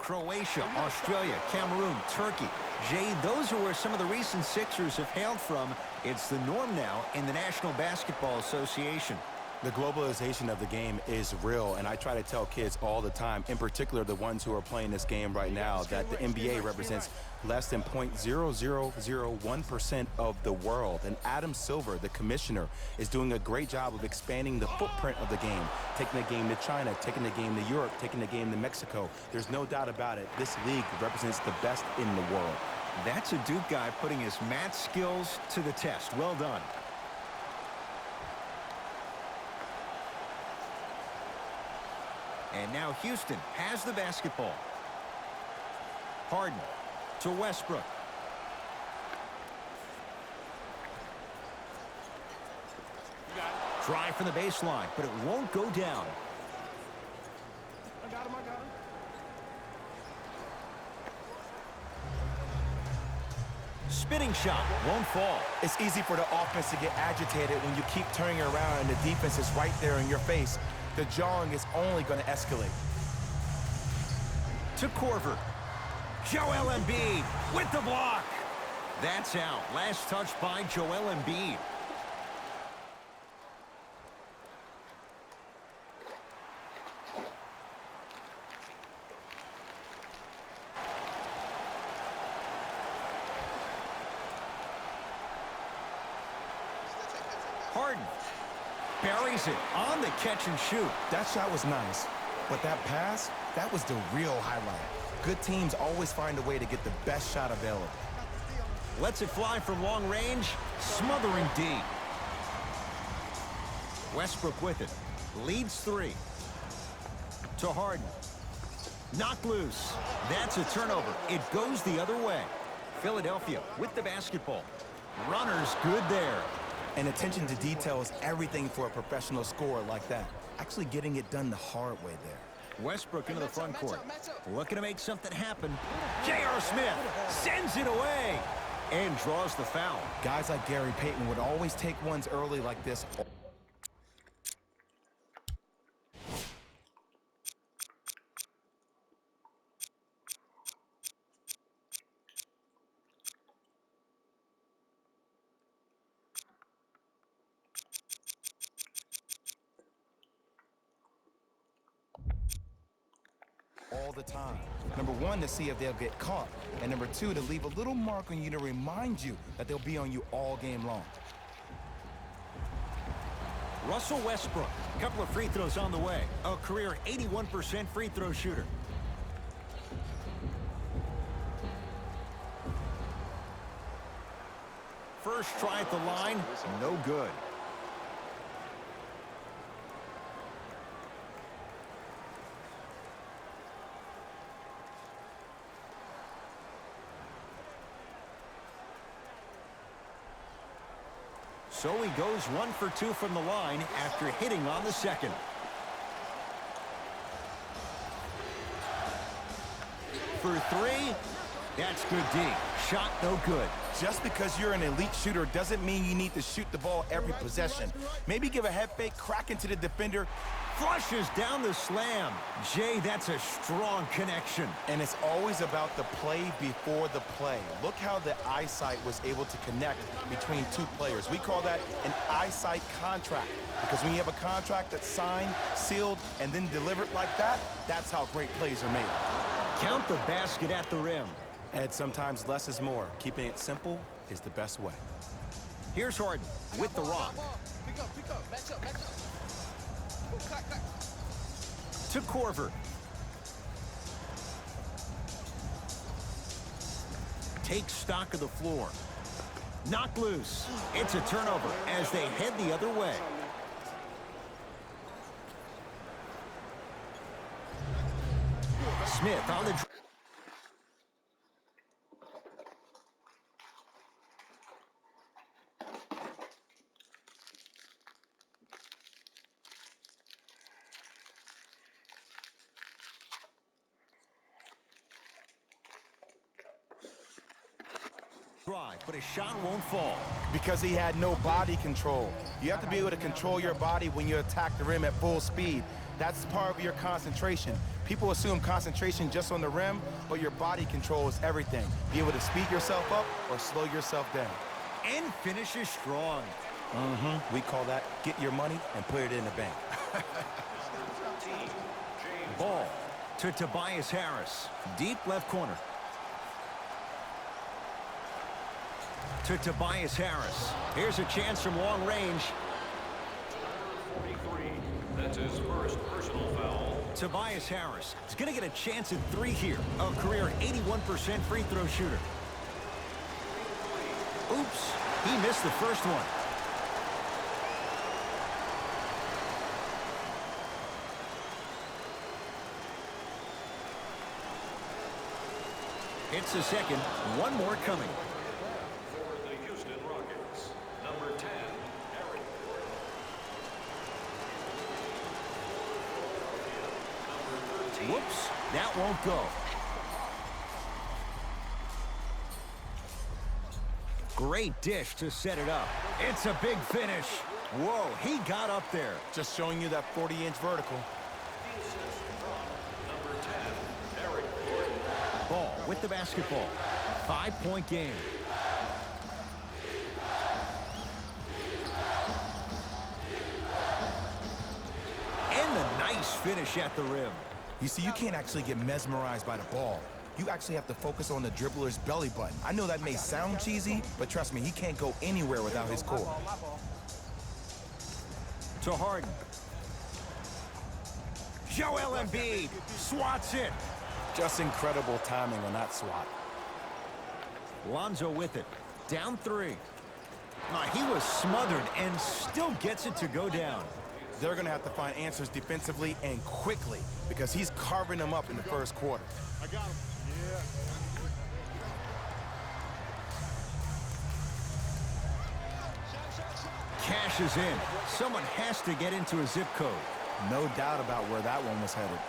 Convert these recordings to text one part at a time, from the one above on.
Croatia, Australia, Cameroon, Turkey. Jay, those are where some of the recent Sixers have hailed from. It's the norm now in the National Basketball Association. The globalization of the game is real, and I try to tell kids all the time, in particular the ones who are playing this game right now, that the NBA represents less than 0.0001% of the world. And Adam Silver, the commissioner, is doing a great job of expanding the footprint of the game, taking the game to China, taking the game to Europe, taking the game to Mexico. There's no doubt about it. This league represents the best in the world. That's a Duke guy putting his mat skills to the test. Well done. And now Houston has the basketball. Harden to Westbrook. Drive from the baseline, but it won't go down. I got him. Spinning shot won't fall. It's easy for the offense to get agitated when you keep turning around and the defense is right there in your face. The jawing is only going to escalate. To Korver. Joel Embiid with the block. That's out. Last touch by Joel Embiid. Harden buries it on the catch and shoot. That shot was nice, but that pass, that was the real highlight. Good teams always find a way to get the best shot available. Lets it fly from long range, smothering D. Westbrook with it. Leads 3. To Harden. Knocked loose. That's a turnover. It goes the other way. Philadelphia with the basketball. Runner's good there. And attention to detail is everything for a professional scorer like that. Actually getting it done the hard way there. Westbrook into the front court. Looking to make something happen. J.R. Smith sends it away and draws the foul. Guys like Gary Payton would always take ones early like this. All the time. Number one, to see if they'll get caught. And number two, to leave a little mark on you to remind you that they'll be on you all game long. Russell Westbrook, a couple of free throws on the way. A career 81% free throw shooter. First try at the line, no good. So he goes 1 for 2 from the line after hitting on the second. For 3, that's good D. Shot no good. Just because you're an elite shooter doesn't mean you need to shoot the ball every possession. Maybe give a head fake, crack into the defender. Flushes down the slam. Jay, that's a strong connection. And it's always about the play before the play. Look how the eyesight was able to connect between two players. We call that an eyesight contract. Because when you have a contract that's signed, sealed, and then delivered like that, that's how great plays are made. Count the basket at the rim. And sometimes less is more. Keeping it simple is the best way. Here's Harden with the rock. Pick up. Match up. Clack. To Korver. Takes stock of the floor. Knocked loose. It's a turnover as they head the other way. Smith on the drive, but his shot won't fall. Because he had no body control. You have to be able to control your body when you attack the rim at full speed. That's part of your concentration. People assume concentration just on the rim, but your body control is everything. Be able to speed yourself up or slow yourself down. And finishes strong. We call that get your money and put it in the bank. Ball to Tobias Harris. Deep left corner. To Tobias Harris. Here's a chance from long range. 43. That's his first personal foul. Tobias Harris is going to get a chance at 3 here. A career 81% free throw shooter. Oops, he missed the first one. It's the second. One more coming. For the Houston Rockets, number 10, Eric. Number 13. Whoops, that won't go. Great dish to set it up. It's a big finish. Whoa, he got up there. Just showing you that 40-inch vertical. Number 10, Eric Gordon. Ball with the basketball. 5-point game. And the nice finish at the rim. You see, you can't actually get mesmerized by the ball. You actually have to focus on the dribbler's belly button. I know that may sound cheesy, but trust me, he can't go anywhere without his core. To Harden. Joel Embiid swats it. Just incredible timing on that swat. Lonzo with it. Down 3. He was smothered and still gets it to go down. They're going to have to find answers defensively and quickly because he's carving them up in the first quarter. I got him. Yeah. Cash is in. Someone has to get into a zip code. No doubt about where that one was headed.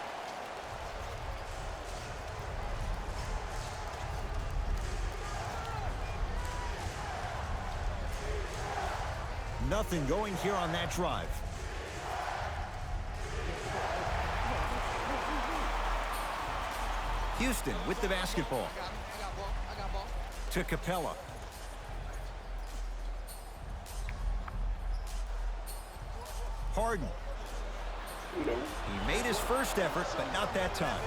Nothing going here on that drive. Houston with the basketball. I got ball. To Capella. Harden. He made his first effort, but not that time.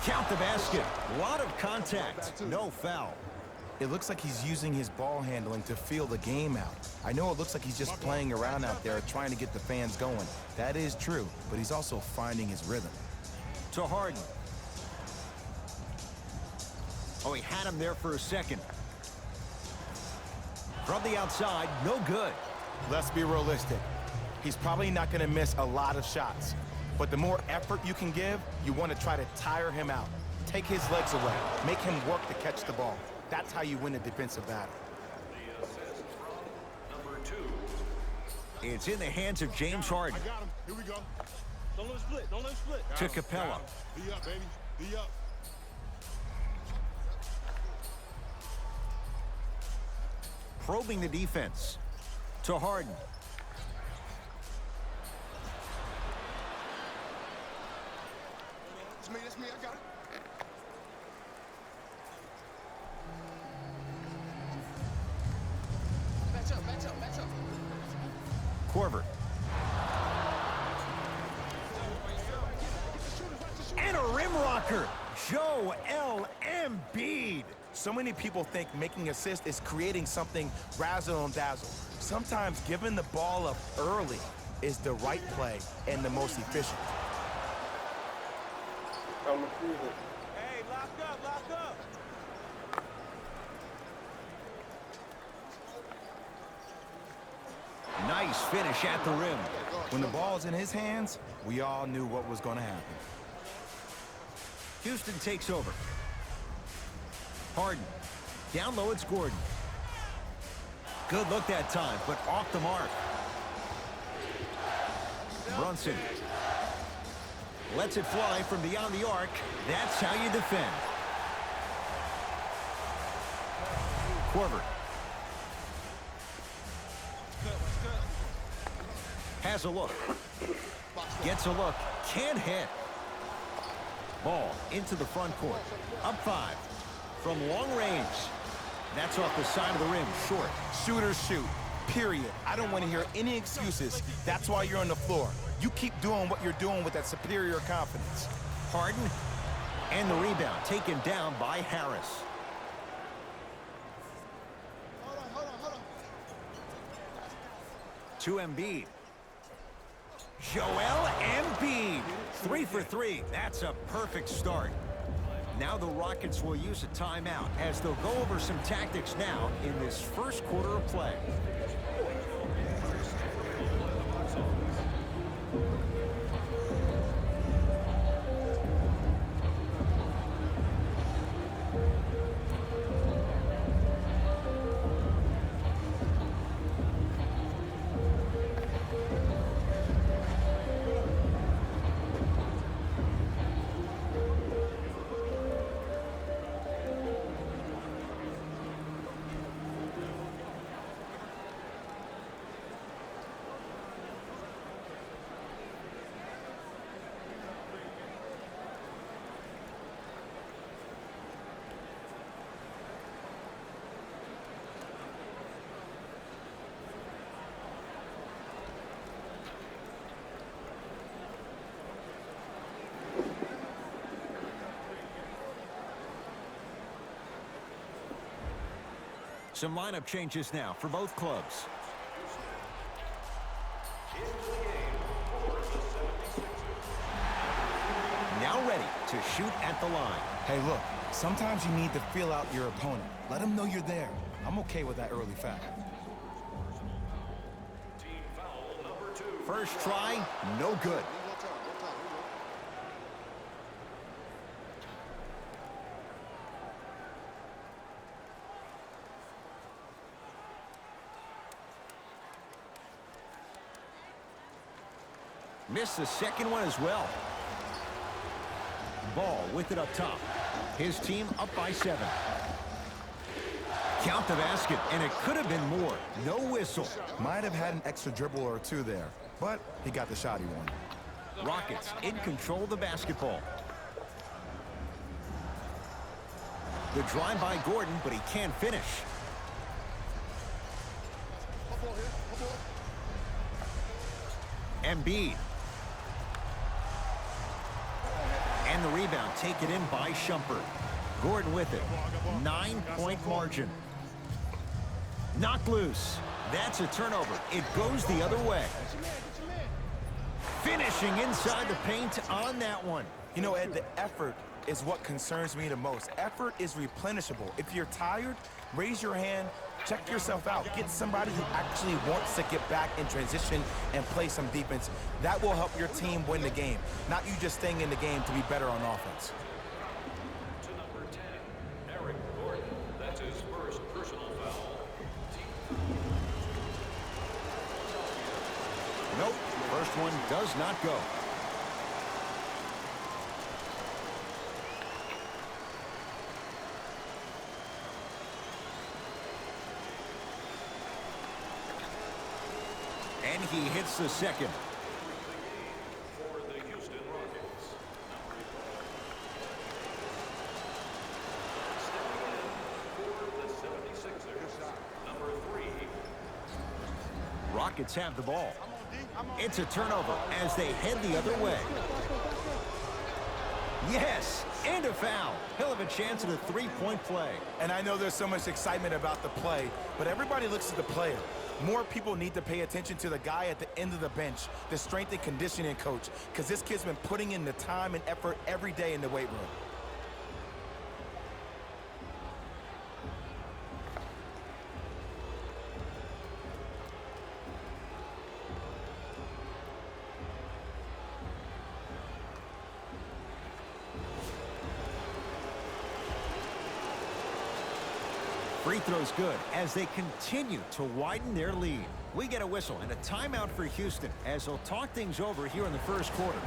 Count the basket. A lot of contact. No foul. It looks like he's using his ball handling to feel the game out. I know it looks like he's just playing around out there trying to get the fans going. That is true, but he's also finding his rhythm. To Harden. Oh, he had him there for a second. From the outside, no good. Let's be realistic. He's probably not going to miss a lot of shots. But the more effort you can give, you want to try to tire him out. Take his legs away. Make him work to catch the ball. That's how you win a defensive battle. The assist from number 2. It's in the hands of James Harden. I got him. Here we go. Don't let him split. Don't let him split. To Capella. D up, baby. D up. Probing the defense. To Harden. That's me. I got it. Match up. Korver. And a rim rocker. Joel Embiid. So many people think making assists is creating something razzle and dazzle. Sometimes giving the ball up early is the right play and the most efficient. Hey, lock up. Nice finish at the rim. When the ball's in his hands, we all knew what was going to happen. Houston takes over. Harden. Down low, it's Gordon. Good look that time, but off the mark. Brunson. Lets it fly from beyond the arc. That's how you defend. Korver. Has a look. Gets a look. Can't hit. Ball into the front court. Up 5. From long range. That's off the side of the rim. Short. Shooters shoot. Period. I don't want to hear any excuses. That's why you're on the floor. You keep doing what you're doing with that superior confidence. Harden. And the rebound taken down by Harris. To Embiid. Joel Embiid. 3 for 3. That's a perfect start. Now the Rockets will use a timeout as they'll go over some tactics now in this first quarter of play. Some lineup changes now for both clubs. Now ready to shoot at the line. Hey, look, sometimes you need to feel out your opponent. Let them know you're there. I'm okay with that early foul. Team foul number 2. First try, no good. Missed the second one as well. Ball with it up top. His team up by 7. Count the basket, and it could have been more. No whistle. Might have had an extra dribble or two there, but he got the shot he wanted. Rockets in control of the basketball. The drive by Gordon, but he can't finish. Embiid. And the rebound taken in by Shumpert. Gordon with it. 9-point margin. Knocked loose. That's a turnover. It goes the other way. Finishing inside the paint on that one. You know, Ed, the effort is what concerns me the most. Effort is replenishable. If you're tired, raise your hand, check yourself out. Get somebody who actually wants to get back in transition and play some defense. That will help your team win the game, not you just staying in the game to be better on offense. To number 10, Eric Gordon. That's his first personal foul. Nope. First one does not go. And he hits the second. For the Houston Rockets. Stepping in for the 76ers. Number 3. Rockets have the ball. It's a turnover as they head the other way. Yes, and a foul. He'll have a chance at a 3-point play. And I know there's so much excitement about the play, but everybody looks at the player. More people need to pay attention to the guy at the end of the bench, the strength and conditioning coach, because this kid's been putting in the time and effort every day in the weight room. Free throw's good as they continue to widen their lead. We get a whistle and a timeout for Houston as they'll talk things over here in the first quarter.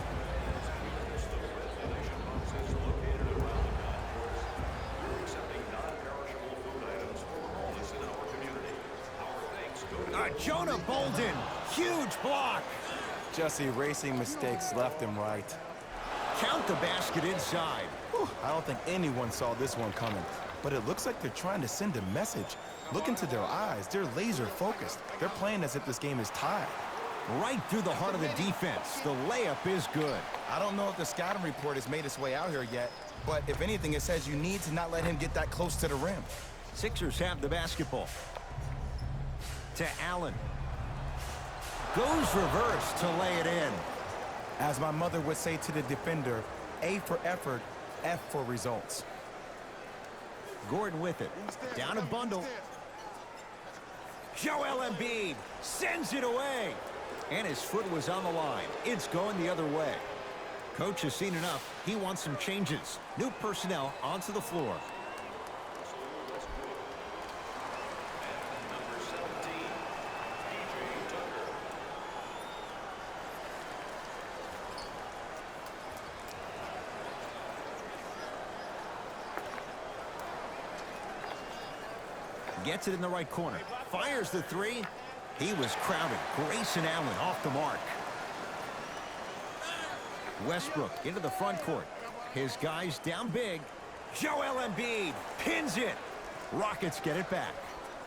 Jonah Bolden, Huge block. Just erasing mistakes left and right. Count the basket inside. Whew, I don't think anyone saw this one coming. But it looks like they're trying to send a message. Look into their eyes. They're laser focused. They're playing as if this game is tied. Right through the heart of the defense. The layup is good. I don't know if the scouting report has made its way out here yet, but if anything, it says you need to not let him get that close to the rim. Sixers have the basketball. To Allen. Goes reverse to lay it in. As my mother would say to the defender, A for effort, F for results. Gordon with it. Down a bundle. Joel Embiid sends it away. And his foot was on the line. It's going the other way. Coach has seen enough. He wants some changes. New personnel onto the floor. Number 17, PJ Tucker. Gets it in the right corner. Fires the three. He was crowded. Grayson Allen off the mark. Westbrook into the front court. His guys down big. Joel Embiid pins it. Rockets get it back.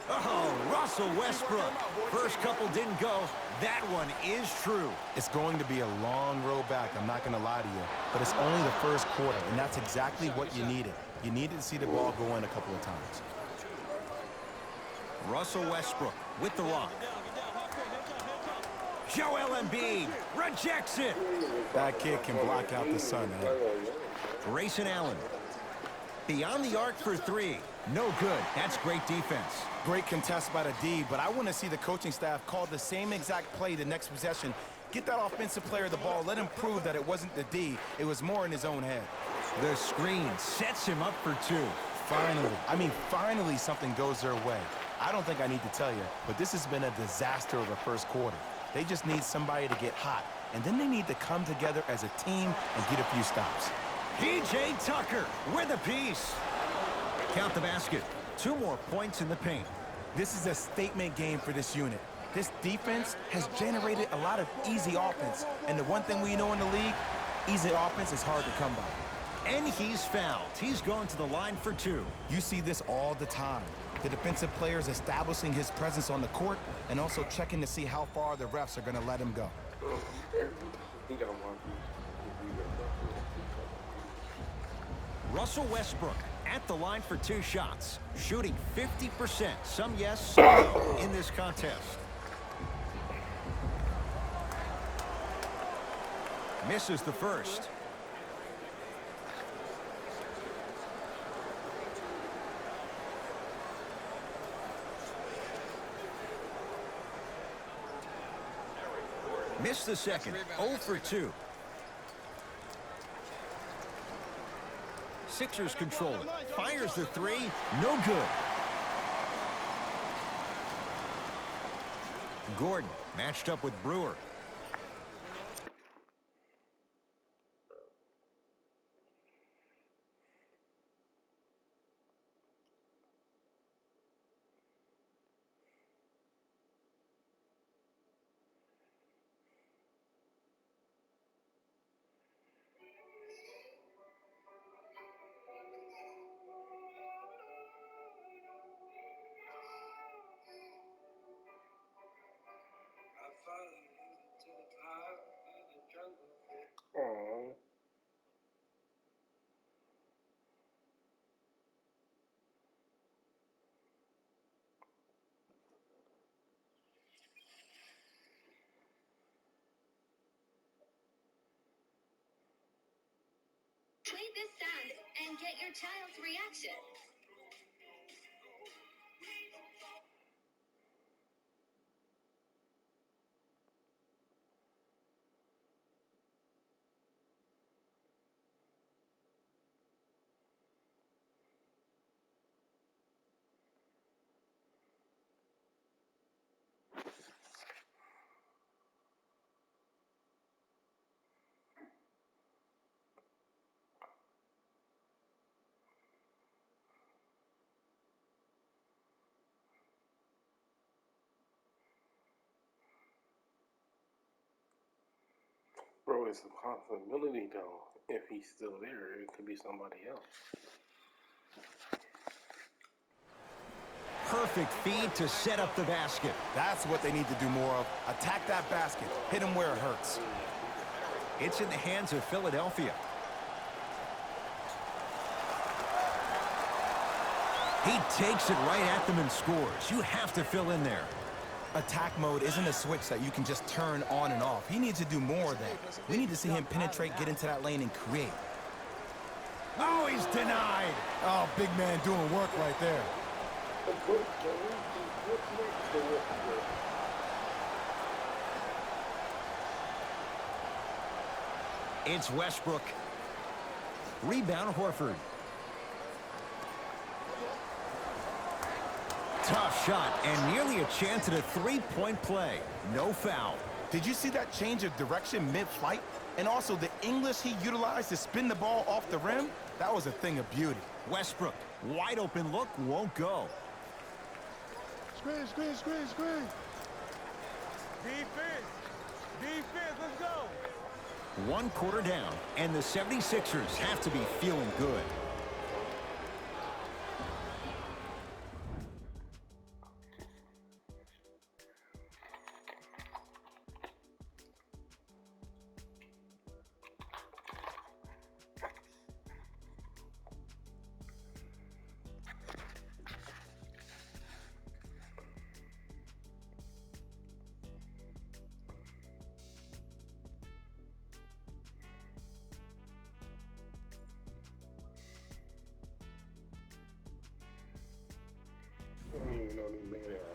Oh, Russell Westbrook. First couple didn't go. That one is true. It's going to be a long road back, I'm not going to lie to you. But it's only the first quarter, and that's exactly what you needed. You needed to see the ball go in a couple of times. Russell Westbrook with the rock. Joel Embiid rejects it. That kid can block out the sun, man. Grayson Allen. Beyond the arc for three. No good. That's great defense. Great contest by the D, but I want to see the coaching staff call the same exact play the next possession. Get that offensive player the ball. Let him prove that it wasn't the D. It was more in his own head. The screen sets him up for two. Finally something goes their way. I don't think I need to tell you, but this has been a disaster of a first quarter. They just need somebody to get hot, and then they need to come together as a team and get a few stops. PJ Tucker with a piece. Count the basket. 2 more points in the paint. This is a statement game for this unit. This defense has generated a lot of easy offense, and the one thing we know in the league, easy offense is hard to come by. And he's fouled. He's going to the line for 2. You see this all the time. The defensive players establishing his presence on the court and also checking to see how far the refs are going to let him go. Russell Westbrook at the line for 2 shots, shooting 50%. Some yes, some no in this contest. Misses the first. Missed the second. 0 for 2. Sixers control it. Fires the 3. No good. Gordon matched up with Brewer. Aw. Play this sound and get your child's reaction. Bro, it's a possibility though. If he's still there, it could be somebody else. Perfect feed to set up the basket. That's what they need to do more of. Attack that basket. Hit him where it hurts. It's in the hands of Philadelphia. He takes it right at them and scores. You have to fill in there. Attack mode isn't a switch that you can just turn on and off. He needs to do more of that. We need to see him penetrate, get into that lane, and create. Oh, he's denied. Oh, big man doing work right there. It's Westbrook. Rebound, Horford. Tough shot and nearly a chance at a three-point play. No foul. Did you see that change of direction mid-flight? And also the English he utilized to spin the ball off the rim? That was a thing of beauty. Westbrook, wide open look, won't go. Screen. Defense, let's go. 1 quarter down, and the 76ers have to be feeling good.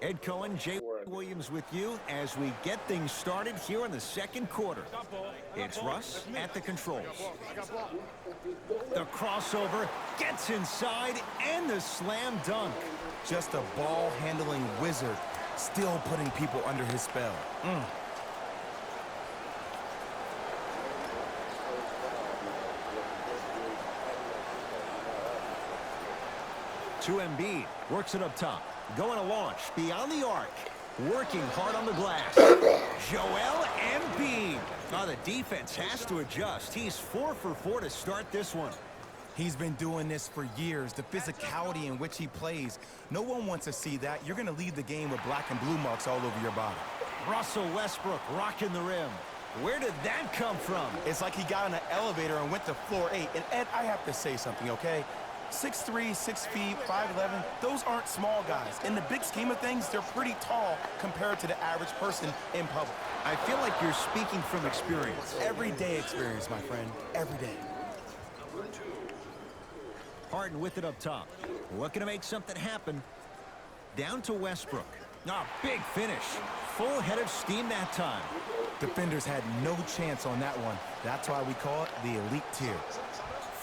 Ed Cohen, Jay Williams with you as we get things started here in the second quarter. It's Russ at the controls. The crossover gets inside and the slam dunk. Just a ball-handling wizard, still putting people under his spell. To Embiid, works it up top. Going to launch beyond the arc. Working hard on the glass. Joel Embiid. Now the defense has to adjust. He's 4 for 4 to start this one. He's been doing this for years. The physicality in which he plays. No one wants to see that. You're going to leave the game with black and blue marks all over your body. Russell Westbrook rocking the rim. Where did that come from? It's like he got in an elevator and went to floor 8. And Ed, I have to say something, okay? 6'3", 6 feet, 5'11", those aren't small guys. In the big scheme of things, they're pretty tall compared to the average person in public. I feel like you're speaking from experience. Everyday experience, my friend. Every day. Harden with it up top. Looking to make something happen. Down to Westbrook. Big finish. Full head of steam that time. Defenders had no chance on that one. That's why we call it the elite tier.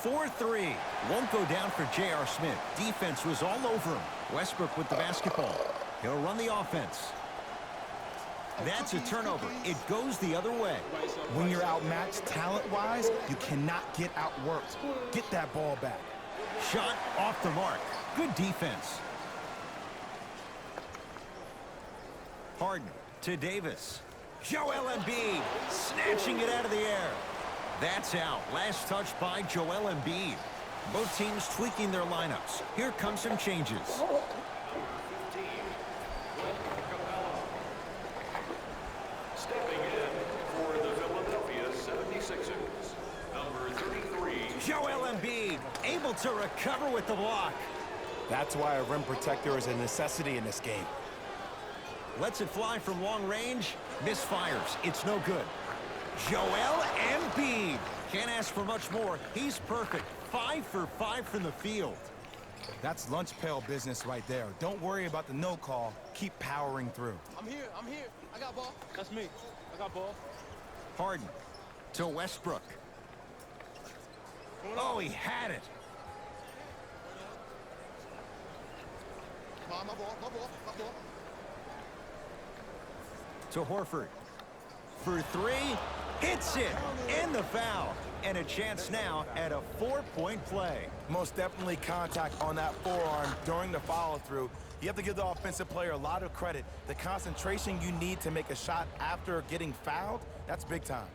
4-3. Won't go down for J.R. Smith. Defense was all over him. Westbrook with the basketball. He'll run the offense. That's a turnover. It goes the other way. When you're outmatched talent-wise, you cannot get outworked. Get that ball back. Shot off the mark. Good defense. Harden to Davis. Joel Embiid snatching it out of the air. That's out. Last touch by Joel Embiid. Both teams tweaking their lineups. Here come some changes. Stepping in for the Philadelphia 76ers, number 33. Joel Embiid able to recover with the block. That's why a rim protector is a necessity in this game. Lets it fly from long range. Misfires. It's no good. Joel Embiid. Can't ask for much more. He's perfect. 5 for 5 from the field. That's lunch pail business right there. Don't worry about the no call. Keep powering through. I'm here. I got ball. That's me. I got ball. Harden to Westbrook. Oh, he had it. My ball. To Horford. For 3. Hits it. And the foul. And a chance now at a 4-point play. Most definitely contact on that forearm during the follow-through. You have to give the offensive player a lot of credit. The concentration you need to make a shot after getting fouled, that's big time.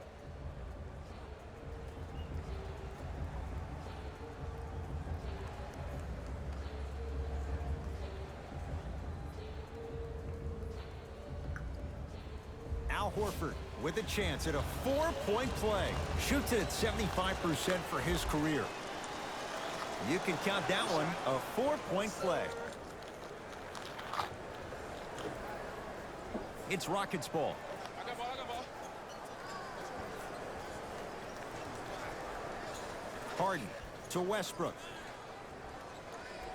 Al Horford with a chance at a 4-point play. Shoots it at 75% for his career. You can count that one a 4-point play. It's Rockets ball. I got ball. Harden to Westbrook.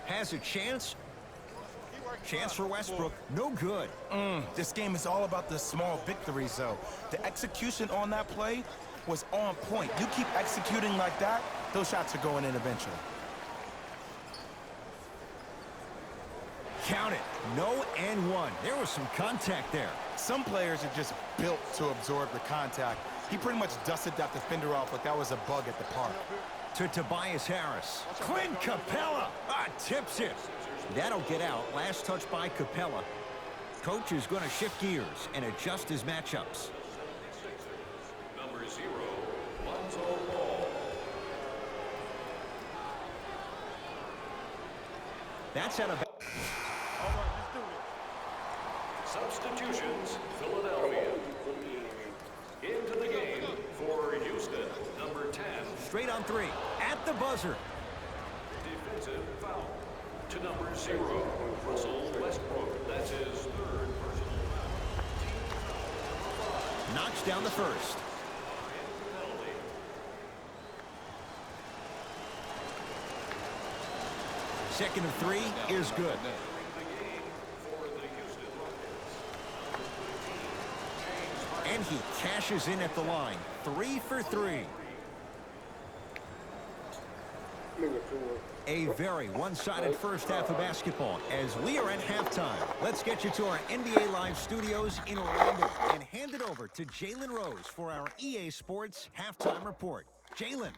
Has a chance. Chance for Westbrook. No good. This game is all about the small victories, though. The execution on that play was on point. You keep executing like that, those shots are going in eventually. Count it. No and one. There was some contact there. Some players are just built to absorb the contact. He pretty much dusted that defender off like that was a bug at the park. To Tobias Harris. Clint Capella. Tips it. That'll get out. Last touch by Capella. Coach is going to shift gears and adjust his matchups. Number 0, Lonzo Ball. That's out of... Substitutions, Philadelphia. Into the game for Houston, number 10. Straight on three. At the buzzer. Defensive foul to number 0, Russell Westbrook. That's his 3rd personal foul. Knocks down the first. Penalty. Second of three is good. The game for the Houston Rockets. And he cashes in at the line. 3 for 3. A very one-sided first half of basketball as we are at halftime. Let's get you to our NBA Live studios in Orlando and hand it over to Jalen Rose for our EA Sports halftime report. Jalen.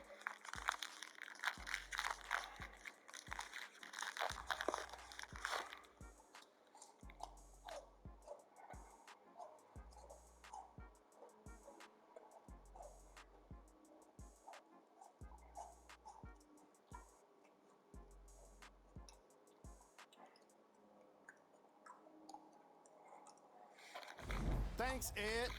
Thanks, Ed.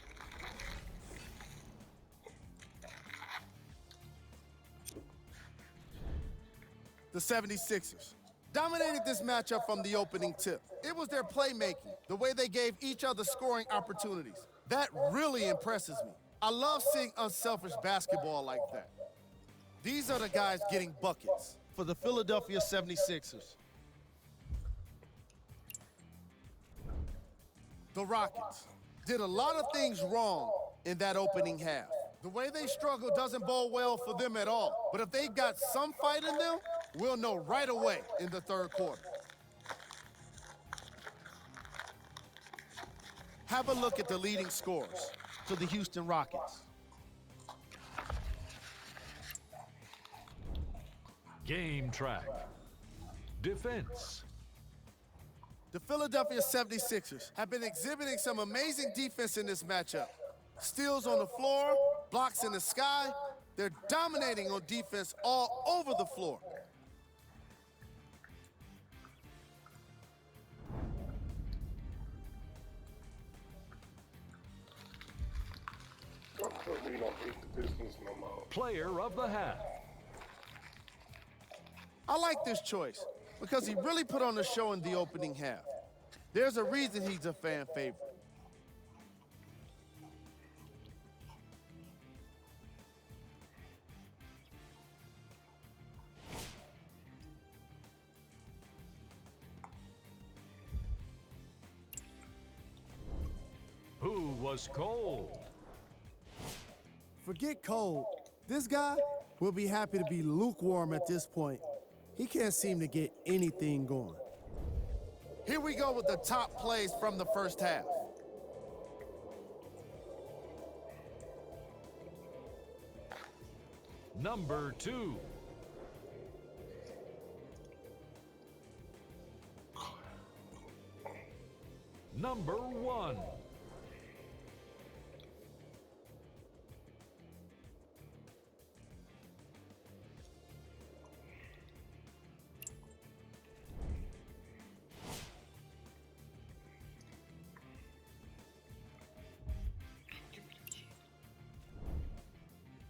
The 76ers dominated this matchup from the opening tip. It was their playmaking, the way they gave each other scoring opportunities. That really impresses me. I love seeing unselfish basketball like that. These are the guys getting buckets for the Philadelphia 76ers. The Rockets did a lot of things wrong in that opening half. The way they struggle doesn't bode well for them at all. But if they've got some fight in them, we'll know right away in the third quarter. Have a look at the leading scorers for the Houston Rockets. Game track. Defense. The Philadelphia 76ers have been exhibiting some amazing defense in this matchup. Steals on the floor, blocks in the sky. They're dominating on defense all over the floor. We don't beat the business no more. Player of the half. I like this choice because he really put on the show in the opening half. There's a reason he's a fan favorite. Who was cold? Forget cold. This guy will be happy to be lukewarm at this point. He can't seem to get anything going. Here we go with the top plays from the first half. Number 2. Number 1.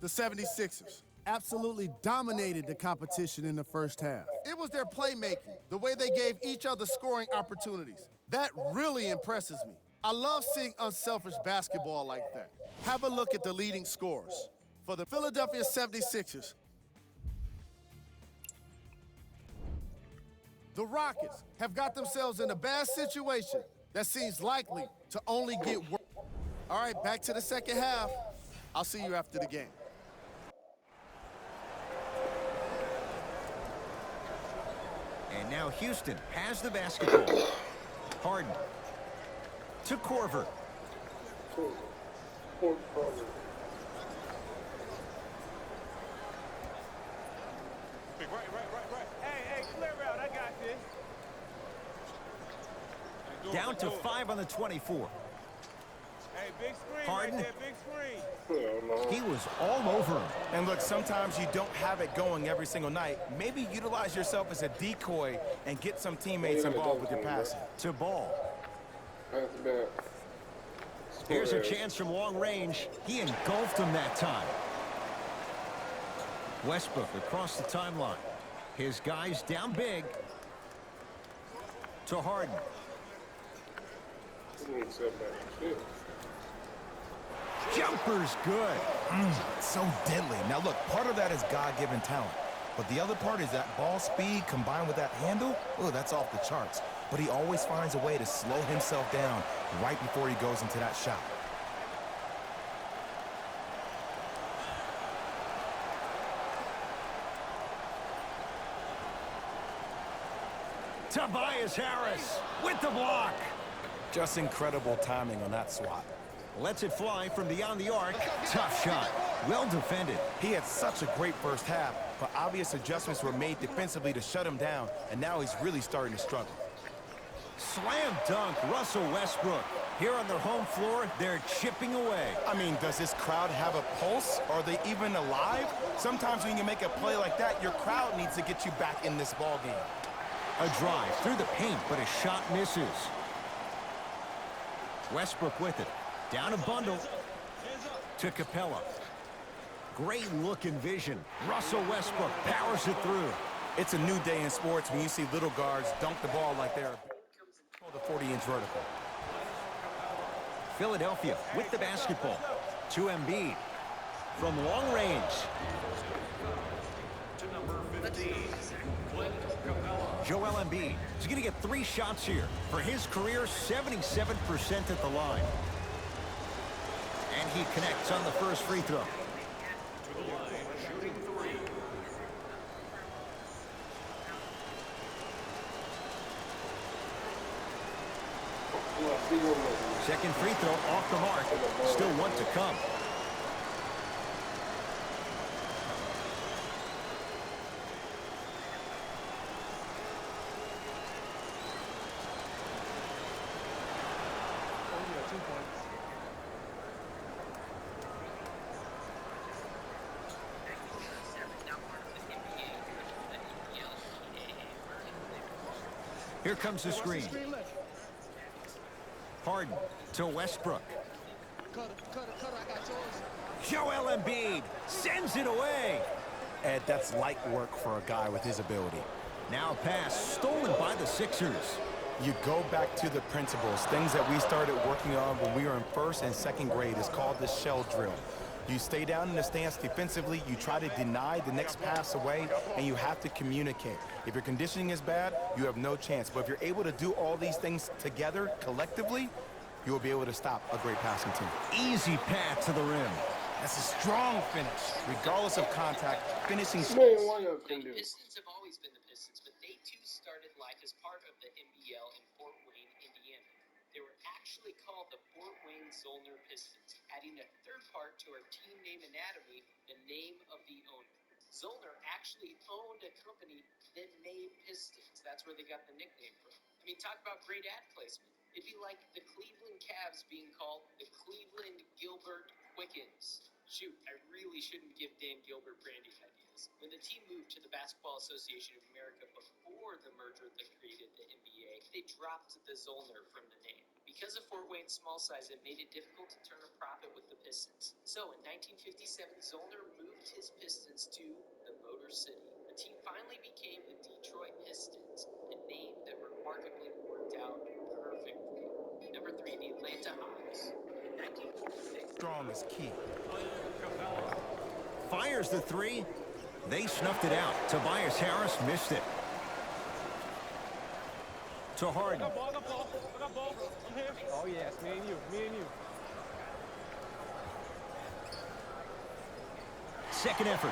The 76ers absolutely dominated the competition in the first half. It was their playmaking, the way they gave each other scoring opportunities. That really impresses me. I love seeing unselfish basketball like that. Have a look at the leading scorers. For the Philadelphia 76ers, the Rockets have got themselves in a bad situation that seems likely to only get worse. All right, back to the second half. I'll see you after the game. And now Houston has the basketball. Harden to Korver. Right. Hey, clear out. I got this. Down to 5 on the 24. Hey, big screen Harden. right there, big screen. He was all over him. And look, sometimes you don't have it going every single night. Maybe utilize yourself as a decoy and get some teammates involved with your passing. To Ball. Pass back. Here's a chance from long range. He engulfed him that time. Westbrook across the timeline. His guys down big. To Harden. Jumper's good. So deadly. Now look, part of that is God-given talent. But the other part is that ball speed combined with that handle. Oh, that's off the charts. But he always finds a way to slow himself down right before he goes into that shot. Tobias Harris with the block. Just incredible timing on that swat. Lets it fly from beyond the arc. Tough shot. Well defended. He had such a great first half, but obvious adjustments were made defensively to shut him down, and now he's really starting to struggle. Slam dunk, Russell Westbrook. Here on their home floor, they're chipping away. I mean, does this crowd have a pulse? Are they even alive? Sometimes when you make a play like that, your crowd needs to get you back in this ball game. A drive through the paint, but a shot misses. Westbrook with it. Down a bundle to Capella. Great look and vision. Russell Westbrook powers it through. It's a new day in sports when you see little guards dunk the ball like they're the 40-inch vertical. Philadelphia with the basketball. To Embiid. From long range. To number 15, Clint Capella. Joel Embiid is going to get 3 shots here. For his career, 77% at the line. And he connects on the first free throw. To the line, shooting 3. Second free throw off the mark. Still 1 to come. Here comes the screen. Harden to Westbrook. Cutter, I got yours. Joel Embiid sends it away. Ed, that's light work for a guy with his ability. Now a pass stolen by the Sixers. You go back to the principles, things that we started working on when we were in first and second grade. It's called the shell drill. You stay down in the stance defensively, you try to deny the next pass away, and you have to communicate. If your conditioning is bad, you have no chance. But if you're able to do all these things together, collectively, you will be able to stop a great passing team. Easy path to the rim. That's a strong finish. Regardless of contact, finishing... Man, why y'all couldn't do The it? Pistons have always been the Pistons, but they too started life as part of the NBL in Fort Wayne, Indiana. They were actually called the Fort Wayne Zollner Pistons, adding a third part to our team name anatomy, the name of the owner. Zollner actually owned a company that made Pistons. That's where they got the nickname from. I mean, talk about great ad placement. It'd be like the Cleveland Cavs being called the Cleveland Gilbert Quickens. Shoot, I really shouldn't give Dan Gilbert branding ideas. When the team moved to the Basketball Association of America before the merger that created the NBA, they dropped the Zollner from the name. Because of Fort Wayne's small size, it made it difficult to turn a profit with the Pistons. So in 1957, Zollner moved his Pistons to the Motor City. The team finally became the Detroit Pistons, a name that remarkably worked out perfectly. Number 3, the Atlanta Hawks. In 1946. Strong is key. Fires the three. They snuffed it out. Tobias Harris missed it. To Harden. I got ball. I'm here. Oh, yeah, it's me and you. Second effort.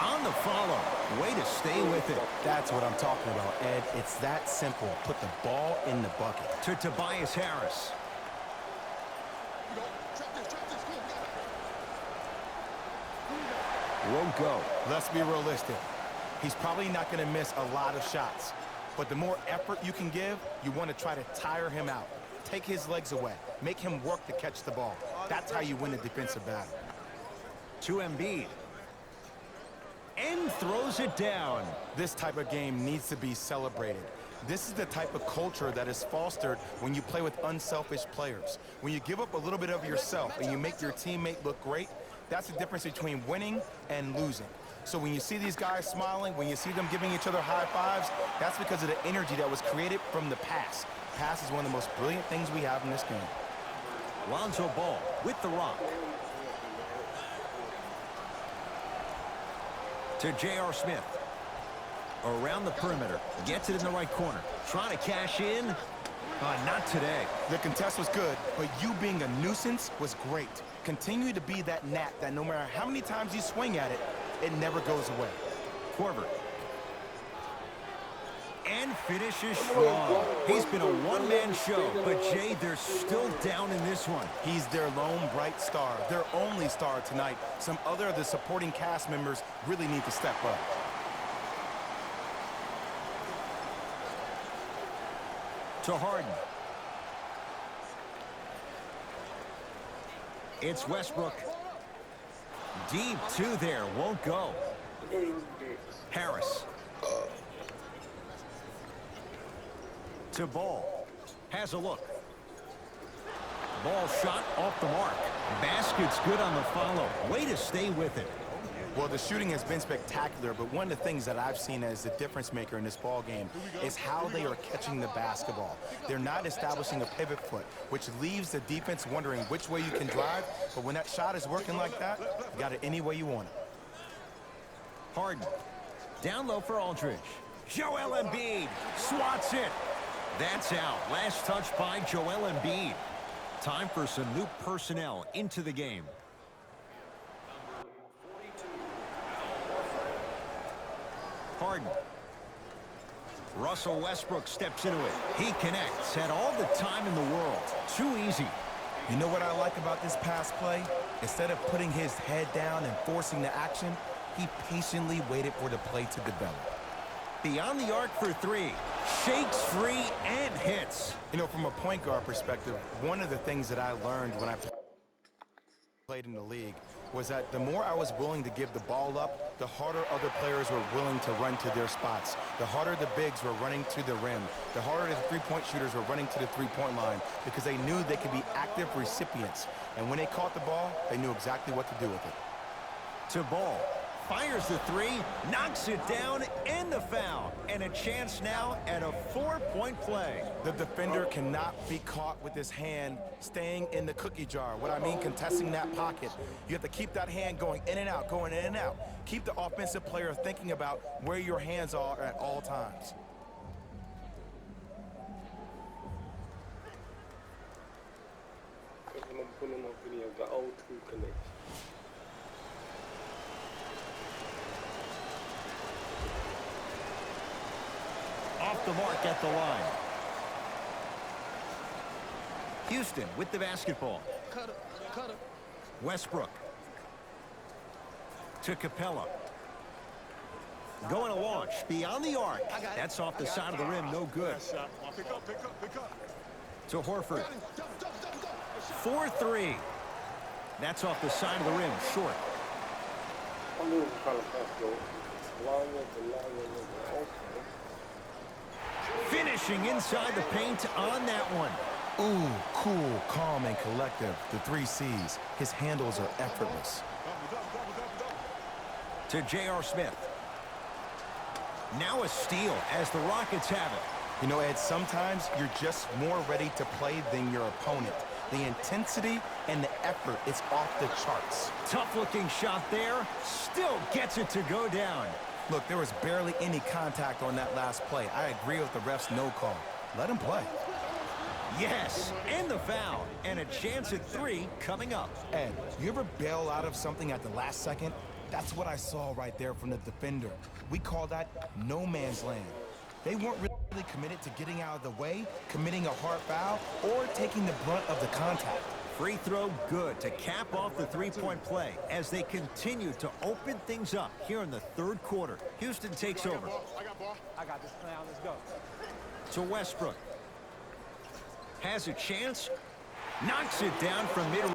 On the follow. Way to stay with it. That's what I'm talking about, Ed. It's that simple. Put the ball in the bucket. To Tobias Harris. Won't go. Let's be realistic. He's probably not going to miss a lot of shots. But the more effort you can give, you want to try to tire him out. Take his legs away. Make him work to catch the ball. That's how you win a defensive battle. To Embiid. And throws it down. This type of game needs to be celebrated. This is the type of culture that is fostered when you play with unselfish players. When you give up a little bit of yourself and you make your teammate look great, that's the difference between winning and losing. So when you see these guys smiling, when you see them giving each other high fives, that's because of the energy that was created from the pass. Pass is one of the most brilliant things we have in this game. Lonzo Ball with the rock. To J.R. Smith. Around the perimeter. Gets it in the right corner. Trying to cash in. Not today. The contest was good, but you being a nuisance was great. Continue to be that gnat that no matter how many times you swing at it, it never goes away. Korver. And finishes strong. He's been a one-man show, but Jay, they're still down in this one. He's their lone bright star, their only star tonight. Some other of the supporting cast members really need to step up. To Harden. It's Westbrook. Deep two there, won't go. Harris. To Ball. Has a look. Ball shot off the mark. Basket's good on the follow. Way to stay with it. Well, the shooting has been spectacular, but one of the things that I've seen as the difference maker in this ball game is how they are catching the basketball. They're not establishing a pivot foot, which leaves the defense wondering which way you can drive, but when that shot is working like that, you got it any way you want it. Harden. Down low for Aldridge. Joel Embiid swats it. That's out. Last touch by Joel Embiid. Time for some new personnel into the game. Harden. Russell Westbrook steps into it. He connects. Had all the time in the world. Too easy. You know what I like about this pass play? Instead of putting his head down and forcing the action, he patiently waited for the play to develop. Beyond the arc for three. Shakes free and hits. You know, from a point guard perspective, one of the things that I learned when I played in the league was that the more I was willing to give the ball up, the harder other players were willing to run to their spots. The harder the bigs were running to the rim. The harder the three-point shooters were running to the three-point line because they knew they could be active recipients. And when they caught the ball, they knew exactly what to do with it. To Ball. Fires the three, knocks it down, and the foul. And a chance now at a 4-point play. The defender cannot be caught with his hand staying in the cookie jar. What I mean, contesting that pocket. You have to keep that hand going in and out, going in and out. Keep the offensive player thinking about where your hands are at all times. I'm putting up video of the O2 connection. Off the mark at the line. Houston with the basketball. Cut it. Westbrook. To Capella. Going to launch. Beyond the arc. That's off the side of the rim. No good. Pick up. To Horford. 4-3. That's off the side of the rim. Short. I'm really trying to pass the long okay. Finishing inside the paint on that one. Ooh, cool, calm, and collective. The 3 C's. His handles are effortless. To J.R. Smith. Now a steal as the Rockets have it. You know, Ed, sometimes you're just more ready to play than your opponent. The intensity and the effort is off the charts. Tough-looking shot there. Still gets it to go down. Look, there was barely any contact on that last play. I agree with the ref's no call. Let him play. Yes, and the foul. And a chance at 3 coming up. Ed, you ever bail out of something at the last second? That's what I saw right there from the defender. We call that no man's land. They weren't really committed to getting out of the way, committing a hard foul, or taking the brunt of the contact. Free throw good to cap off the three-point play as they continue to open things up here in the third quarter. Houston takes over. I got this clown. Let's go. To Westbrook. Has a chance. Knocks it down from mid-range.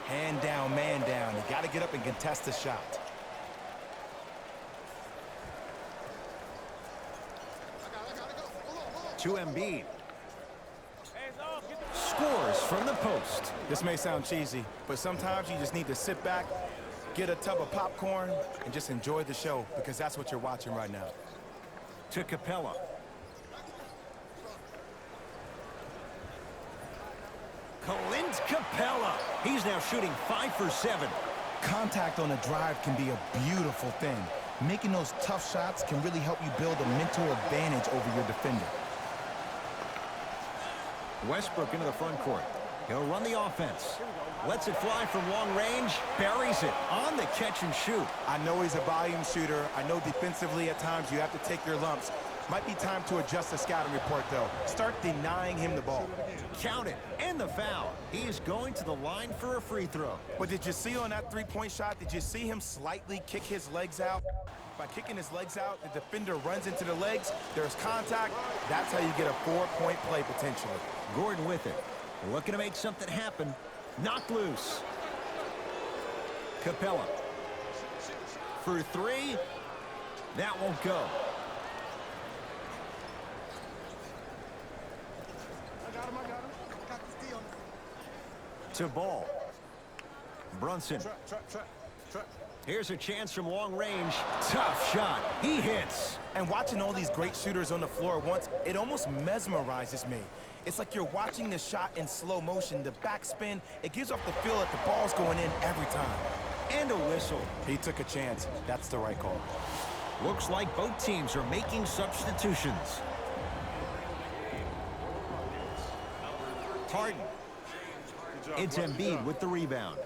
Hand down, man down. You got to get up and contest the shot. To Embiid. Scores from the post. This may sound cheesy, but sometimes you just need to sit back, get a tub of popcorn, and just enjoy the show, because that's what you're watching right now. To Capella. Clint Capella. He's now shooting 5 for 7. Contact on a drive can be a beautiful thing. Making those tough shots can really help you build a mental advantage over your defender. Westbrook into the front court. He'll run the offense. Lets it fly from long range. Buries it on the catch and shoot. I know he's a volume shooter. I know defensively at times you have to take your lumps. Might be time to adjust the scouting report, though. Start denying him the ball. Count it. And the foul. He is going to the line for a free throw. But did you see on that three-point shot, did you see him slightly kick his legs out? By kicking his legs out, the defender runs into the legs. There's contact. That's how you get a 4-point play potentially. Gordon with it. Looking to make something happen. Knocked loose. Capella. For 3. That won't go. To Ball. Brunson. Here's a chance from long range. Tough shot. He hits. And watching all these great shooters on the floor at once, it almost mesmerizes me. It's like you're watching the shot in slow motion. The backspin, it gives off the feel that the ball's going in every time. And a whistle. He took a chance. That's the right call. Looks like both teams are making substitutions. Harden. It's Embiid with the rebound.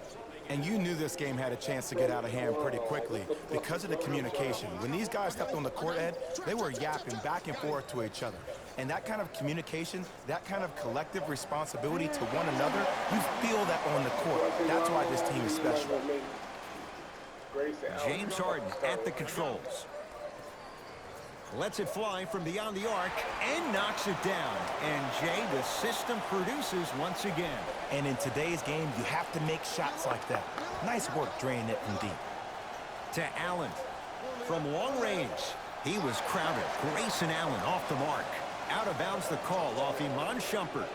And you knew this game had a chance to get out of hand pretty quickly because of the communication. When these guys stepped on the court, Ed, they were yapping back and forth to each other. And that kind of communication, that kind of collective responsibility to one another, you feel that on the court. That's why this team is special. James Harden at the controls. Lets it fly from beyond the arc and knocks it down. And Jay, the system produces once again. And in today's game, you have to make shots like that. Nice work draining it from deep. To Allen. From long range, he was crowded. Grayson Allen off the mark. Out of bounds the call off Iman Shumpert.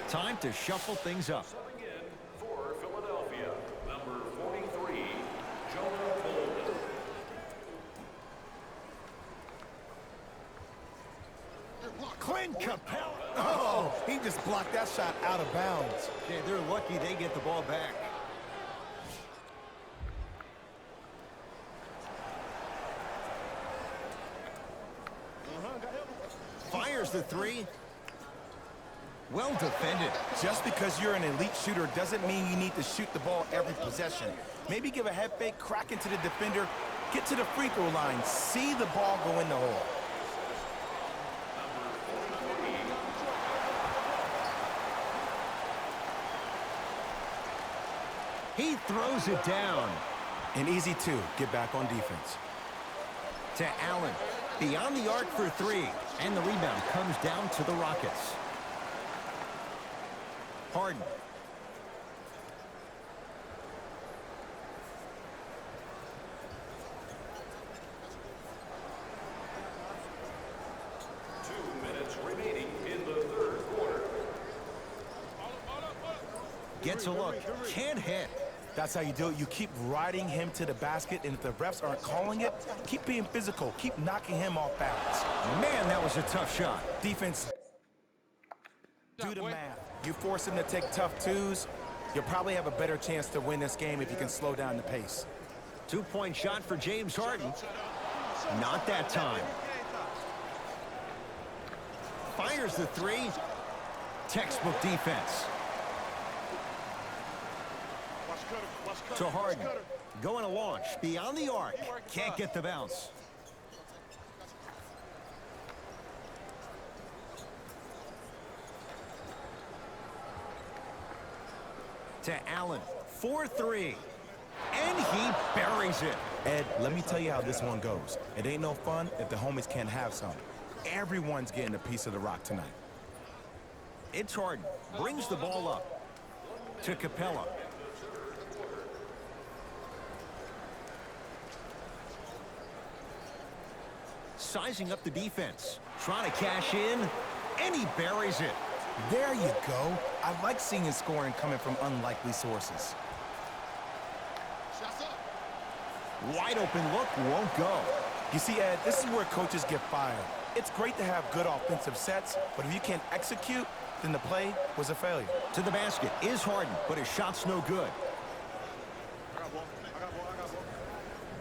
Time to shuffle things up. Subbing in for Philadelphia, number 43, Jonah Bolden. Clint Capella. Oh, he just blocked that shot out of bounds. Okay, they're lucky they get the ball back. Fires the 3. Well defended. Just because you're an elite shooter doesn't mean you need to shoot the ball every possession. Maybe give a head fake, crack into the defender, get to the free throw line, see the ball go in the hole. He throws it down. An easy 2, get back on defense. To Allen. Beyond the arc for 3. And the rebound comes down to the Rockets. Harden. Gets a look. Can't hit. That's how you do it. You keep riding him to the basket, and if the refs aren't calling it, keep being physical. Keep knocking him off balance. Man, that was a tough shot. Defense, do the math. You force him to take tough twos, you'll probably have a better chance to win this game if you can slow down the pace. 2-point shot for James Harden. Not that time. Fires the three. Textbook defense. To Harden. Going to launch. Beyond the arc. Can't get the bounce. To Allen. 4-3. And he buries it. Ed, let me tell you how this one goes. It ain't no fun if the homies can't have some. Everyone's getting a piece of the rock tonight. It's Harden. Brings the ball up. To Capella. Sizing up the defense. Trying to cash in. And he buries it. There you go. I like seeing scoring coming from unlikely sources. Wide open look, won't go. You see, Ed, this is where coaches get fired. It's great to have good offensive sets, but if you can't execute, then the play was a failure. To the basket is Harden, but his shot's no good.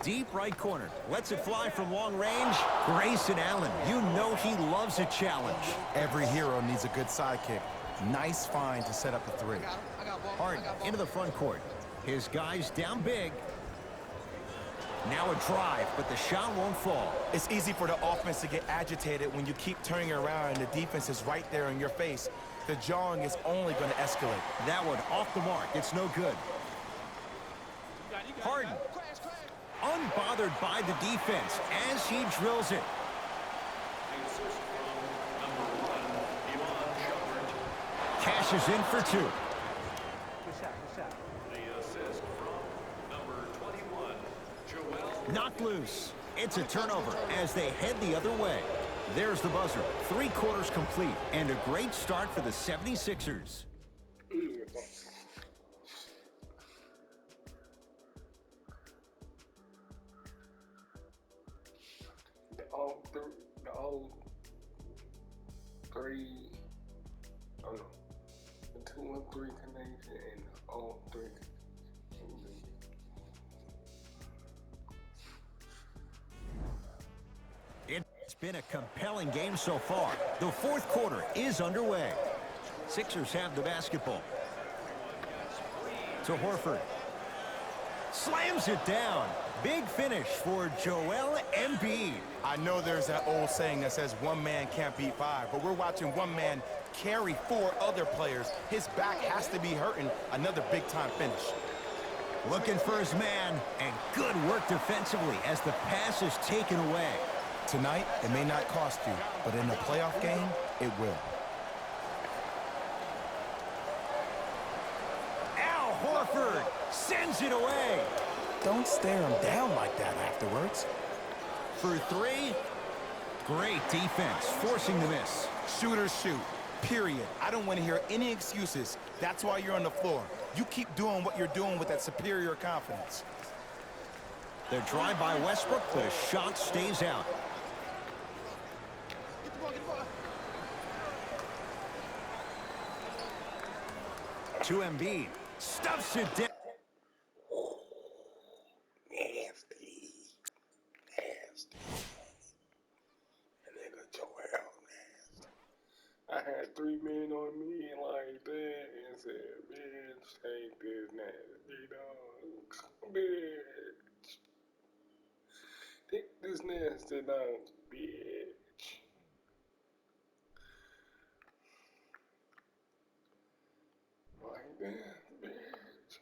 Deep right corner. Lets it fly from long range. Grayson Allen, you know he loves a challenge. Every hero needs a good sidekick. Nice find to set up the three. Harden into the front court. His guys down big. Now a drive, but the shot won't fall. It's easy for the offense to get agitated when you keep turning around and the defense is right there in your face. The jawing is only going to escalate. That one off the mark. It's no good. Harden, unbothered by the defense as he drills it. Cashes in for two. Knocked loose. It's a turnover as they head the other way. There's the buzzer. 3 quarters complete and a great start for the 76ers. The 2 and 3 connection and all 3. It's been a compelling game so far. The 4th quarter is underway. Sixers have the basketball. To Horford. Slams it down. Big finish for Joel Embiid. I know there's that old saying that says one man can't beat 5, but we're watching one man carry 4 other players. His back has to be hurting. Another big-time finish. Looking for his man, and good work defensively as the pass is taken away. Tonight, it may not cost you, but in a playoff game, it will. Al Horford sends it away. Don't stare him down like that afterwards. For 3, great defense, forcing the miss. Shooters shoot, period. I don't want to hear any excuses. That's why you're on the floor. You keep doing what you're doing with that superior confidence. The drive by Westbrook, but a shot stays out. To Embiid. Stuffs it down. Nasty. And nigga Joel nasty. I had 3 men on me like that and said, bitch, take this nasty dog. Bitch. Take this nasty dog, bitch. Like that, bitch.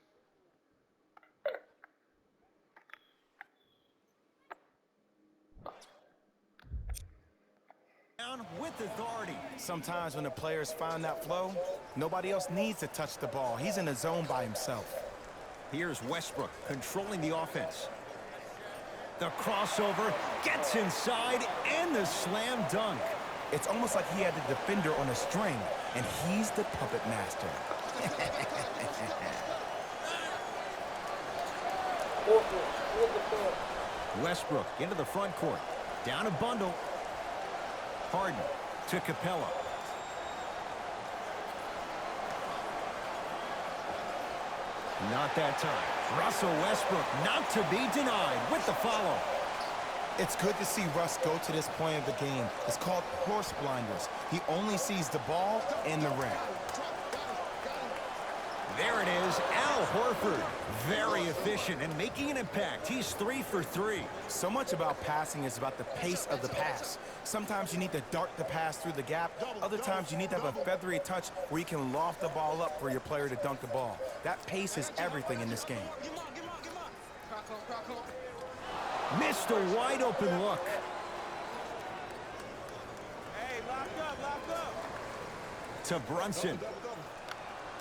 Down with authority. Sometimes when the players find that flow, nobody else needs to touch the ball. He's in a zone by himself. Here's Westbrook controlling the offense. The crossover gets inside and the slam dunk. It's almost like he had the defender on a string, and he's the puppet master. Westbrook into the front court. Down a bundle. Harden to Capella. Not that time. Russell Westbrook not to be denied with the follow. It's good to see Russ go to this point of the game. It's called horse blinders. He only sees the ball and the rim. There it is, Al Horford. Very efficient and making an impact. He's 3 for 3. So much about passing is about the pace of the pass. Sometimes you need to dart the pass through the gap. Other times you need to have a feathery touch where you can loft the ball up for your player to dunk the ball. That pace is everything in this game. Missed a wide open look. Hey, lock up. To Brunson.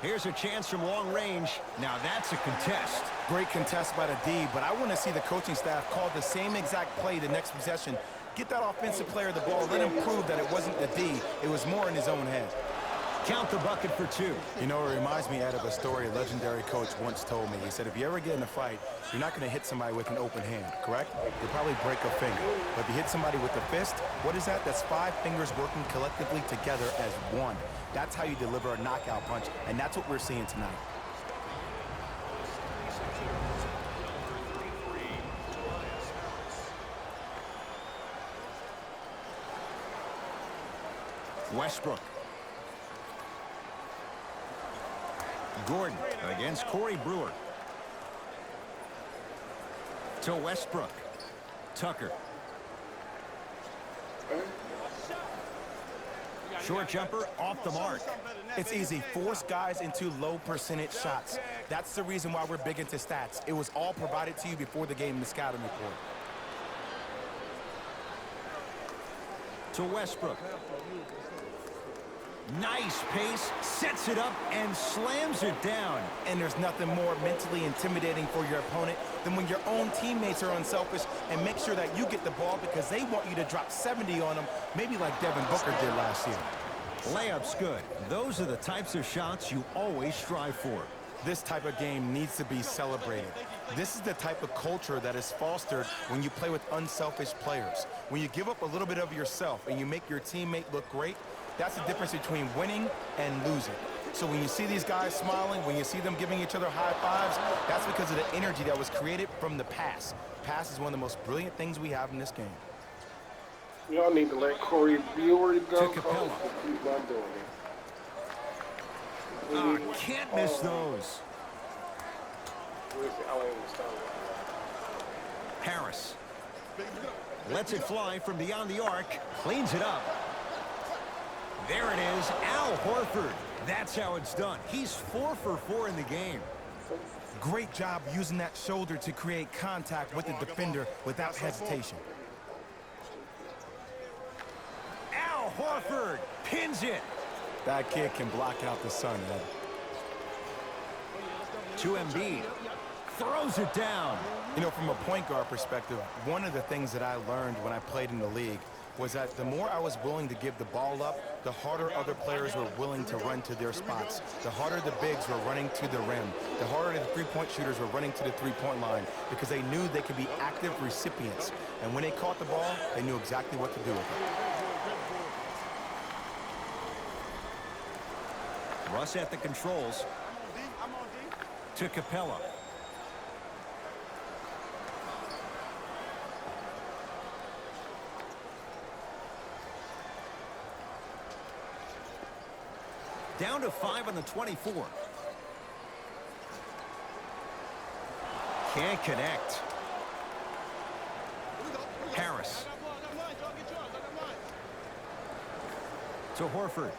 Here's a chance from long range. Now that's a contest. Great contest by the D, but I want to see the coaching staff call the same exact play the next possession. Get that offensive player the ball. Let him prove that it wasn't the D. It was more in his own head. Count the bucket for 2. You know, it reminds me, Ed, of a story a legendary coach once told me. He said, if you ever get in a fight, you're not going to hit somebody with an open hand, correct? You'll probably break a finger. But if you hit somebody with a fist, what is that? That's 5 fingers working collectively together as one. That's how you deliver a knockout punch, and that's what we're seeing tonight. Westbrook. Gordon against Corey Brewer. To Westbrook. Tucker. Short jumper off the mark. It's easy. Force guys into low percentage shots. That's the reason why we're big into stats. It was all provided to you before the game in the scouting report. To Westbrook. Nice pace, sets it up, and slams it down. And there's nothing more mentally intimidating for your opponent than when your own teammates are unselfish and make sure that you get the ball because they want you to drop 70 on them, maybe like Devin Booker did last year. Layup's good. Those are the types of shots you always strive for. This type of game needs to be celebrated. This is the type of culture that is fostered when you play with unselfish players. When you give up a little bit of yourself and you make your teammate look great, that's the difference between winning and losing. So when you see these guys smiling, when you see them giving each other high fives, that's because of the energy that was created from the pass. Pass is one of the most brilliant things we have in this game. Y'all need to let Corey Brewer go. To Capella. He's not doing it. Can't miss those. Harris. Lets it fly from beyond the arc. Cleans it up. There it is, Al Horford. That's how it's done. He's 4 for 4 in the game. Great job using that shoulder to create contact with the defender without hesitation. Al Horford pins it. That kid can block out the sun, Ed. To Embiid. Throws it down. You know, from a point guard perspective, one of the things that I learned when I played in the league was that the more I was willing to give the ball up, the harder other players were willing to run to their spots. The harder the bigs were running to the rim. The harder the three-point shooters were running to the three-point line because they knew they could be active recipients. And when they caught the ball, they knew exactly what to do with it. Russ at the controls. To Capella. Down to 5 on the 24. Can't connect. Harris. To Horford.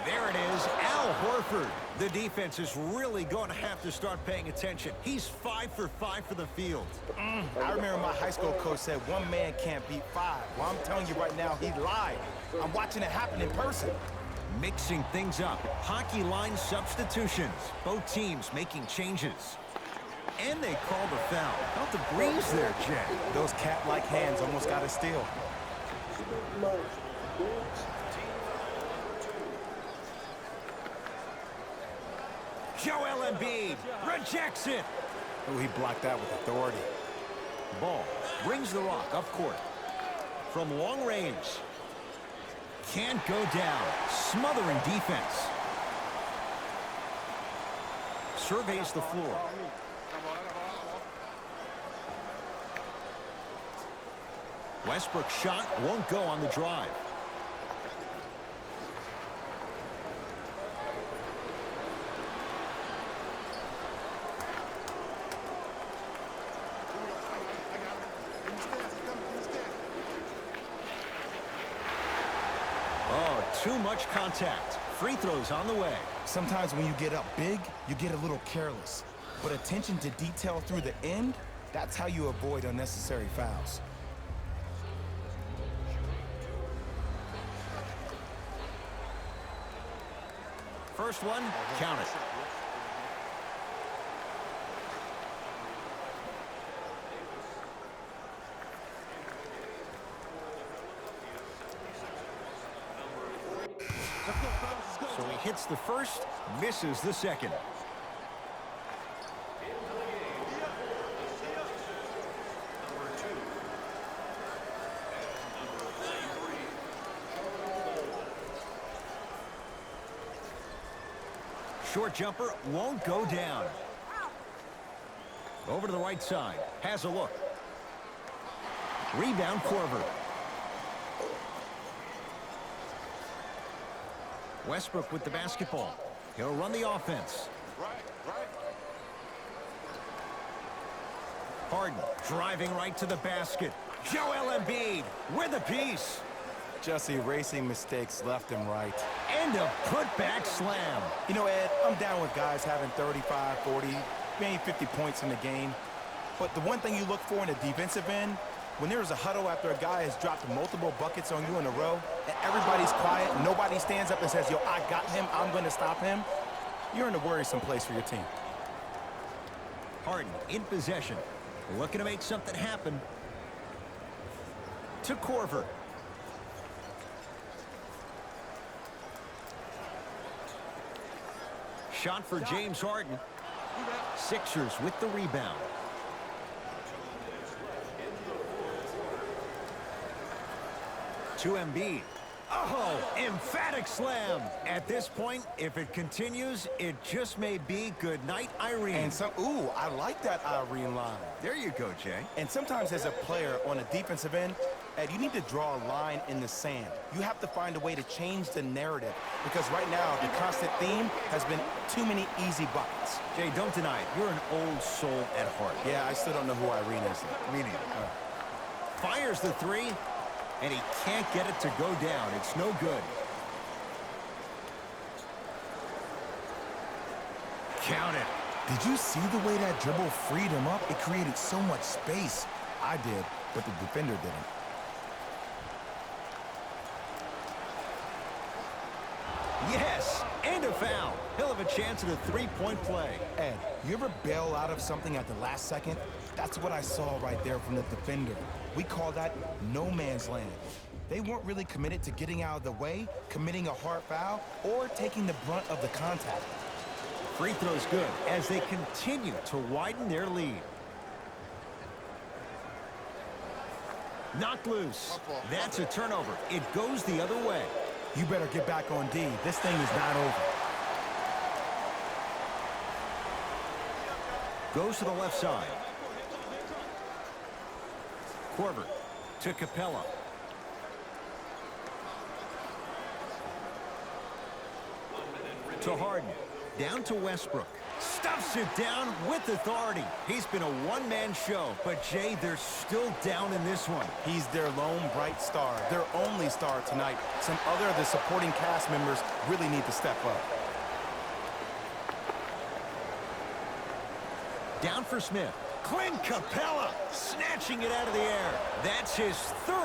There it is, Al Horford. The defense is really going to have to start paying attention. He's 5 for 5 for the field. I remember my high school coach said one man can't beat 5. Well, I'm telling you right now, he lied. I'm watching it happen in person. Mixing things up. Hockey line substitutions. Both teams making changes. And they called a foul. Felt the breeze there, Jay. Those cat-like hands almost got a steal. Embiid rejects it. Oh, he blocked that with authority. Ball brings the rock up court. From long range. Can't go down. Smothering defense. Surveys the floor. Westbrook's shot won't go on the drive. Oh, too much contact. Free throws on the way. Sometimes when you get up big, you get a little careless. But attention to detail through the end, that's how you avoid unnecessary fouls. First one, count it. So he hits the first, misses the second. Short jumper won't go down. Over to the right side. Has a look. Rebound, Korver. Westbrook with the basketball. He'll run the offense. Harden driving right to the basket. Joel Embiid with a piece. Just erasing mistakes left and right. And a putback slam. You know, Ed, I'm down with guys having 35, 40, maybe 50 points in the game. But the one thing you look for in a defensive end, when there's a huddle after a guy has dropped multiple buckets on you in a row, and everybody's quiet, nobody stands up and says, yo, I got him, I'm going to stop him, you're in a worrisome place for your team. Harden in possession. Looking to make something happen. To Korver. Shot for James Harden. Sixers with the rebound. To Embiid. Oh, emphatic slam. At this point, if it continues, it just may be good night, Irene. And ooh, I like that Irene line. There you go, Jay. And sometimes as a player on a defensive end, Ed, you need to draw a line in the sand. You have to find a way to change the narrative because right now the constant theme has been too many easy buckets. Jay, don't deny it. You're an old soul at heart. Yeah, I still don't know who Irene is. Me neither. Fires the three, and he can't get it to go down. It's no good. Count it. Did you see the way that dribble freed him up? It created so much space. I did, but the defender didn't. Yes, and a foul. He'll have a chance at a three-point play. Ed, you ever bail out of something at the last second? That's what I saw right there from the defender. We call that no man's land. They weren't really committed to getting out of the way, committing a hard foul, or taking the brunt of the contact. Free throw's good as they continue to widen their lead. Knocked loose. That's a turnover. It goes the other way. You better get back on D. This thing is not over. Goes to the left side. Korver to Capella. To Harden. Down to Westbrook. Stuffs it down with authority. He's been a one-man show, but Jay, they're still down in this one. He's their lone bright star, their only star tonight. Some other of the supporting cast members really need to step up. Down for Smith. Clint Capella snatching it out of the air. That's his third